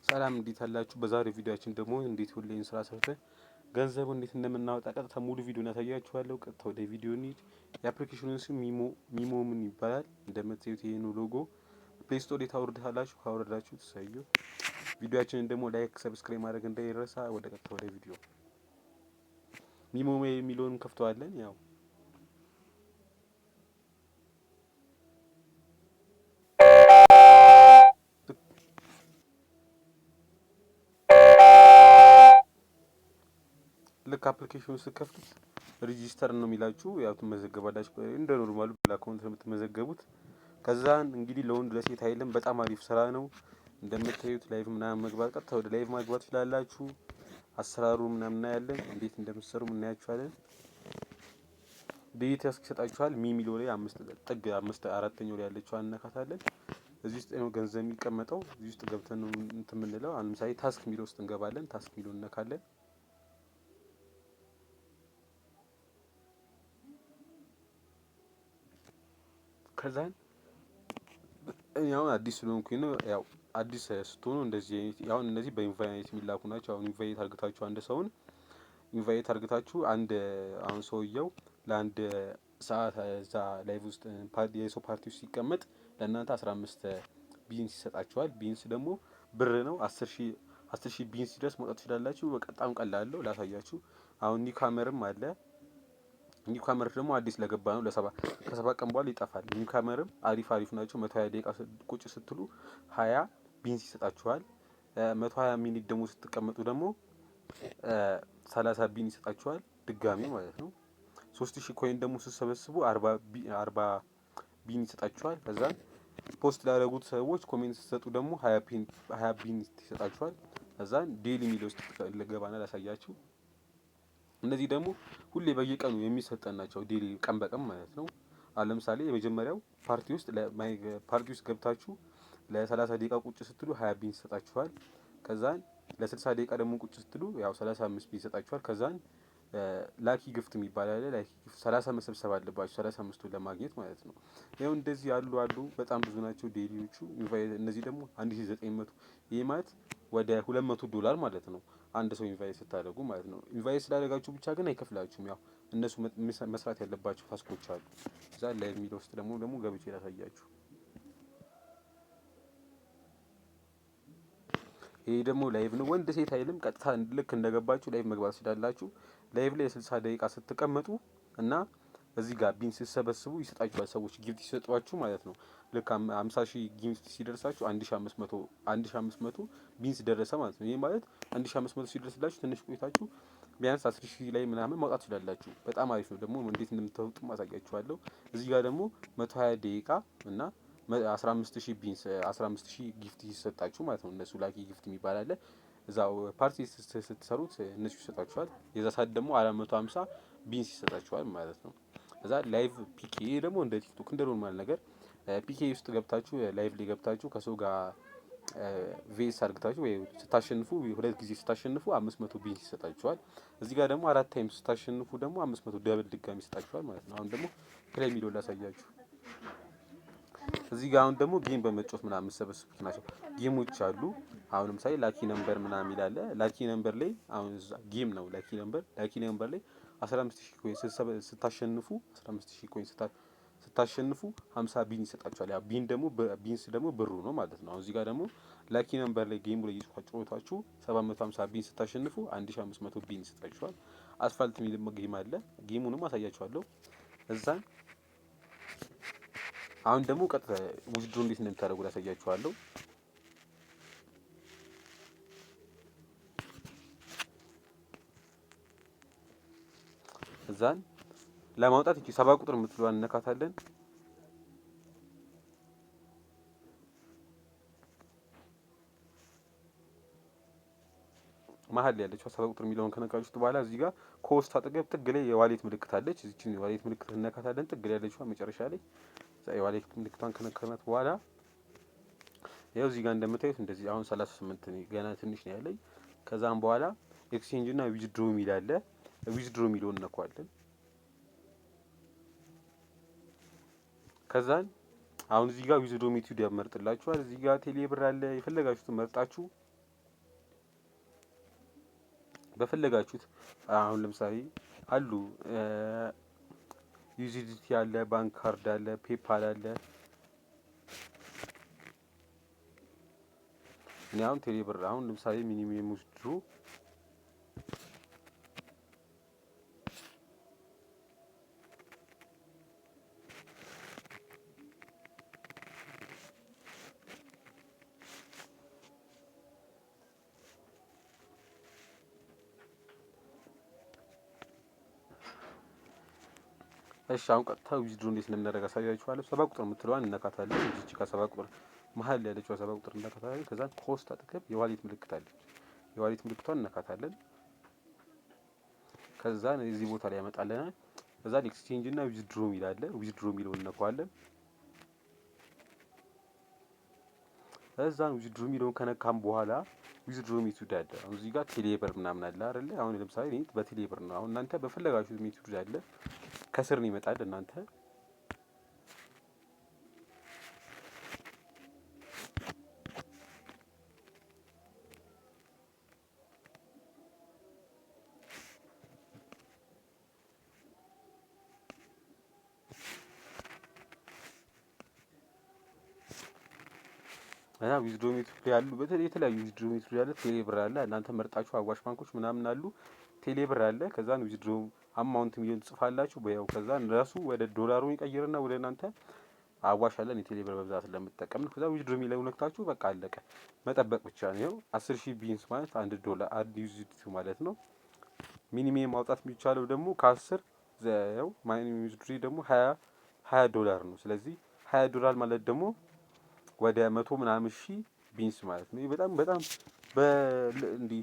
ሰላም እንዴት አላችሁ? በዛሬው ቪዲዮአችን ደግሞ እንዴት ሁሌን ስራ ሰርተን ገንዘቡን እንዴት እንደምናወጣ ቀጥታ ሙሉ ቪዲዮን አሳያችኋለሁ። ቀጥታ ወደ ቪዲዮ እንሂድ። የአፕሊኬሽኑን ስም ሚሞ ምን ይባላል? እንደምታዩት ይሄ ነው ሎጎ። ፕሌይ ስቶር ላይ ታወርዱታላችሁ። ካወረዳችሁ ተሰዩ። ቪዲዮአችንን ደግሞ ላይክ፣ ሰብስክራይብ ማድረግ እንዳይረሳ። ወደ ቀጥታ ወደ ቪዲዮ ሚሞ የሚለውን ከፍተዋለን። ያው ልክ አፕሊኬሽኑ ስትከፍቱት ሬጂስተር ነው የሚላችሁ። ያው ትመዘገባላችሁ እንደ ኖርማሉ በአካውንት ነው የምትመዘገቡት። ከዛን እንግዲህ ለወንድ ለሴት አይልም። በጣም አሪፍ ስራ ነው። እንደምታዩት ላይቭ ምናምን መግባት ቀጥታ ወደ ላይቭ ማግባት ትችላላችሁ። አሰራሩ ምናምን እናያለን። እንዴት እንደምትሰሩ እናያችኋለን። ቤት ያስከታችኋል። ሚሚሎ ላይ አምስት አራተኛው ላይ ያለችው አነካታለን። እዚህ ውስጥ ነው ገንዘብ የሚቀመጠው። እዚህ ውስጥ ገብተን ነው እንትን የምንለው። አሁን ለምሳሌ ታስክ ሚሎ ውስጥ እንገባለን። ታስክ ሚሎ እነካለን። ከዛን ያው አዲስ ስለሆንኩኝ ነው። ያው አዲስ ስትሆኑ እንደዚህ ያው እነዚህ በኢንቫይት የሚላኩ ናቸው። አሁን ኢንቫይት አርግታችሁ አንድ ሰውን ኢንቫይት አርግታችሁ አንድ አሁን ሰውየው ለአንድ ሰዓት እዛ ላይቭ ውስጥ የሰው ፓርቲ ውስጥ ሲቀመጥ ለእናንተ 15 ቢንስ ይሰጣችኋል። ቢንስ ደግሞ ብር ነው። 10,000 ቢንስ ድረስ መውጣት ትችላላችሁ። በጣም ቀላል ነው። ላሳያችሁ። አሁን ኒውካመርም አለ። ኒውካመር ደግሞ አዲስ ለገባ ነው። ከሰባት ቀን በኋላ ይጠፋል። ኒውካመርም አሪፍ ናቸው። 120 ደቂቃ ቁጭ ስትሉ 20 ቢንስ ይሰጣችኋል። 120 ሚኒት ደግሞ ስትቀመጡ ደግሞ 30 ቢን ይሰጣችኋል ድጋሚ ማለት ነው። 3000 ኮይን ደግሞ ስትሰበስቡ 40 ቢን ይሰጣችኋል። ከዛ ፖስት ላደረጉት ሰዎች ኮሜንት ስትሰጡ ደግሞ 20 ቢን ይሰጣችኋል። ከዛ ዴሊ ሚል ውስጥ ልገባና ላሳያችሁ። እነዚህ ደግሞ ሁሌ በየቀኑ የሚሰጠን ናቸው። ዴሊ ቀን በቀን ማለት ነው። አሁን ለምሳሌ የመጀመሪያው ፓርቲ ውስጥ ገብታችሁ ለ30 ደቂቃ ቁጭ ስትሉ 20 ቢን ይሰጣችኋል። ከዛን ለ60 ደቂቃ ደግሞ ቁጭ ስትሉ ያው 35 ቢን ይሰጣችኋል። ከዛን ላኪ ግፍት የሚባል አለ። ላኪ ግፍት 30 መሰብሰብ አለባችሁ 35ቱን ለማግኘት ማለት ነው። ይኸው እንደዚህ አሉ በጣም ብዙ ናቸው ዴሊዎቹ። እነዚህ ደግሞ 1900 ይሄ ማለት ወደ $200 ማለት ነው። አንድ ሰው ኢንቫይት ስታደርጉ ማለት ነው። ኢንቫይት ስላደረጋችሁ ብቻ ግን አይከፍላችሁም። ያው እነሱ መስራት ያለባቸው ታስኮች አሉ። እዛ ላይ የሚለው ውስጥ ደግሞ ገብቼ ላሳያችሁ። ይሄ ደግሞ ላይቭ ነው። ወንድ ሴት አይልም። ቀጥታ ልክ እንደገባችሁ ላይቭ መግባት ትችላላችሁ። ላይቭ ላይ 60 ደቂቃ ስትቀመጡ እና እዚህ ጋር ቢን ስትሰበስቡ ይሰጣችኋል። ሰዎች ጊፍት ሲሰጧችሁ ማለት ነው። ልክ 50,000 ጊፍት ሲደርሳችሁ 1500 ቢንስ ደረሰ ማለት ነው። ይሄ ማለት 1500 ሲደርስላችሁ ትንሽ ቆይታችሁ ቢያንስ 10,000 ላይ ምናምን ማውጣት ትችላላችሁ። በጣም አሪፍ ነው። ደግሞ እንዴት እንደምታወጡ ማሳያችኋለሁ። እዚህ ጋር ደግሞ 120 ደቂቃ እና 15,000 ቢንስ 15,000 ጊፍት ይሰጣችሁ ማለት ነው። እነሱ ላኪ ጊፍት የሚባል አለ። እዛው ፓርቲ ስትሰሩት እነሱ ይሰጣችኋል። የዛ ሰዓት ደግሞ 450 ቢንስ ይሰጣችኋል ማለት ነው። እዛ ላይቭ ፒኬ ደግሞ እንደ ቲክቶክ እንደ ኖርማል ነገር ፒኬ ውስጥ ገብታችሁ ላይቭ ላይ ገብታችሁ ከሰው ጋር ቬስ አርግታችሁ ወይ ስታሸንፉ ሁለት ጊዜ ስታሸንፉ 500 ቢንስ ይሰጣችኋል። እዚህ ጋር ደግሞ 4 ታይም ስታሸንፉ ደግሞ 500 ደብል ድጋሚ ይሰጣችኋል ማለት ነው። አሁን ደግሞ ፕሌይ ሚሊዮን ላሳያችሁ። እዚህ ጋር አሁን ደግሞ ጌም በመጫወት ምናምን የምትሰበስቡት ናቸው ጌሞች አሉ። አሁን ለምሳሌ ላኪ ነምበር ምናምን ይላል። ላኪ ነምበር ላይ አሁን ጌም ነው። ላኪ ነምበር ላይ 15000 ኮይን ስታሸንፉ 15000 ኮይን ስታሸንፉ 50 ቢን ይሰጣችኋል። ያ ቢንስ ደግሞ ብሩ ነው ማለት ነው። አሁን እዚህ ጋር ደግሞ ላኪ ነምበር ላይ ጌሙ ላይ እየተጫወታችሁ 750 ቢን ስታሸንፉ 1500 ቢን ይሰጣችኋል። አስፋልት የሚል ጌም አለ። ጌሙንም አሳያችኋለሁ እዛን። አሁን ደግሞ ቀጥታ ዊዝድሮ እንዴት እንደምታደርጉ ላሳያችኋለሁ። እዛን ለማውጣት እቺ 7 ቁጥር የምትለዋን እነካታለን። መሀል ላይ ያለችው 7 ቁጥር የሚለውን ከነካችሁት በኋላ እዚህ ጋር ኮስት አጠገብ ጥግ ላይ የዋሌት ምልክት አለች። እዚችን የዋሌት ምልክት እነካታለን። ጥግ ላይ ያለችው መጨረሻ ላይ የዋሌት ምልክቷን ከነካናት በኋላ ያው እዚህ ጋር እንደምታዩት እንደዚህ አሁን 38 ገና ትንሽ ነው ያለኝ። ከዛም በኋላ ኤክስቼንጅ እና ዊዝድሮ የሚል አለ። ዊዝድሮ የሚለውን እነካዋለን። ከዛን አሁን እዚህ ጋር ዊዝድሮ ሜቶድ ያመርጥላችኋል። እዚህ ጋር ቴሌ ብር አለ። የፈለጋችሁትን መርጣችሁ በፈለጋችሁት አሁን ለምሳሌ አሉ ዩዚዲቲ አለ፣ ባንክ ካርድ አለ፣ ፔፓል አለ። እኔ አሁን ቴሌብር አሁን ለምሳሌ ሚኒመም ውስድሩ እሺ አሁን ቀጥታ ዊዝድሮ እንዴት እንደምናደርግ አሳያችኋለሁ። 7 ቁጥር የምትለዋን እነካታለን። እዚች ጋር 7 ቁጥር መሀል ያለችው 7 ቁጥር እነካታለን። ከዛ ኮስት አጠገብ የዋሌት ምልክት አለች። የዋሌት ምልክቷን እነካታለን። ከዛ እዚህ ቦታ ላይ ያመጣልናል። ከዛ ኤክስቼንጅ እና ዊዝድሮ የሚል አለ። ዊዝድሮ የሚለውን እነካዋለን። እዛ ዊዝድሮ የሚለውን ከነካም በኋላ ዊዝድሮ ሜቶድ አለ። አሁን እዚህ ጋር ቴሌብር ምናምን አለ አይደለ? አሁን ለምሳሌ እኔ በቴሌብር ነው። አሁን እናንተ በፈለጋችሁት ሜቶድ አለ ከስር ነው ይመጣል። እናንተ እና ዊዝድሮ ሜቶድ ያሉ በተለይ የተለያዩ ዊዝድሮ ሜቶድ ያለ ቴሌብር አለ። እናንተ መርጣችሁ አዋሽ ባንኮች ምናምን አሉ። ቴሌብር አለ። ከዛ ዊዝድሮ አማውንት ሚሊዮን ጽፋላችሁ በያው ከዛ ራሱ ወደ ዶላሩን ይቀይርና ወደ እናንተ አዋሽ አለን የቴሌብር በብዛት ስለምትጠቀም ነው። ከዛ ዊዝድሮ የሚለው ነክታችሁ በቃ አለቀ። መጠበቅ ብቻ ነው። ይኸው 10,000 ቢንስ ማለት 1 ዶላር 1 ዩዚዲ ማለት ነው። ሚኒመም ማውጣት የሚቻለው ደግሞ ከ10 ዘው ሚኒመም ዩዚዲ ደግሞ 20 ዶላር ነው። ስለዚህ 20 ዶላር ማለት ደግሞ ወደ 100 ምናምን ሺህ ቢንስ ማለት ነው። በጣም በጣም እንዲህ